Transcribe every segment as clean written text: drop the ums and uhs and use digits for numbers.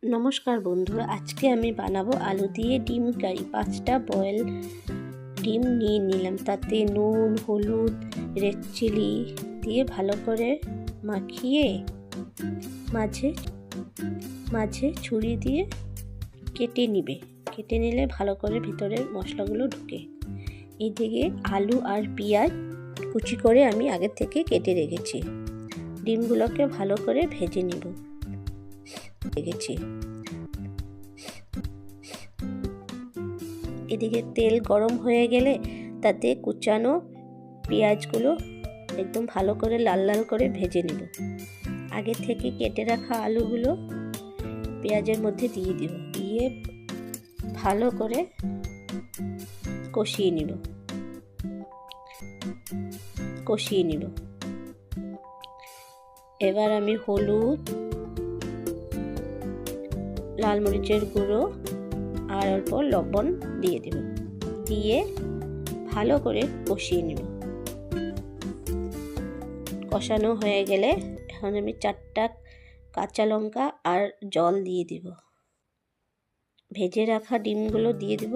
নমস্কার বন্ধুরা, আজকে আমি বানাবো আলু দিয়ে ডিম কারি। 5টা বয়েল ডিম নিয়ে নিলাম, তাতে নুন, হলুদ, রেড চিলি দিয়ে ভালো করে মাখিয়ে মাঝে মাঝে ছুরি দিয়ে কেটে নিলে ভালো করে ভিতরের মশলাগুলো ঢুকে। এইদিকে আলু আর পেঁয়াজ কুচি করে আমি আগে থেকে কেটে রেখেছি। ডিমগুলোকে ভালো করে ভেজে নিব। এদিকে তেল গরম হয়ে গেলে তাতে কুচানো পেঁয়াজগুলো একদম ভালো করে লাল লাল করে ভেজে নেব। আগে থেকে কেটে রাখা আলুগুলো পেঁয়াজের মধ্যে দিয়ে দিব, দিয়ে ভালো করে কষিয়ে নিব। এবার আমি হলুদ, লাল মরিচের গুঁড়ো আর অল্প লবণ দিয়ে দেব, দিয়ে ভালো করে কষিয়ে নেব। কষানো হয়ে গেলে এখন আমি 4টা কাঁচা লঙ্কা আর জল দিয়ে দিব। ভেজে রাখা ডিমগুলো দিয়ে দিব।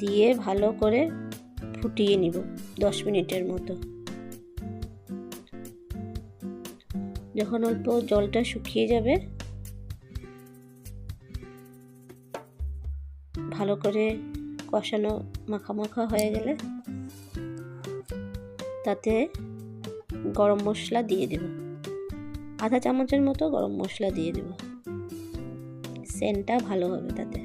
দিয়ে ভালো করে ফুটিয়ে নিব 10 মিনিটের মতো। যখন অল্প জলটা শুকিয়ে যাবে, ভালো করে কষানো মাখা হয়ে গেলে তাতে গরম মশলা দিয়ে দেব। আধা চামচের মতো গরম মশলা দিয়ে দেব, সেন্টটা ভালো হবে তাতে।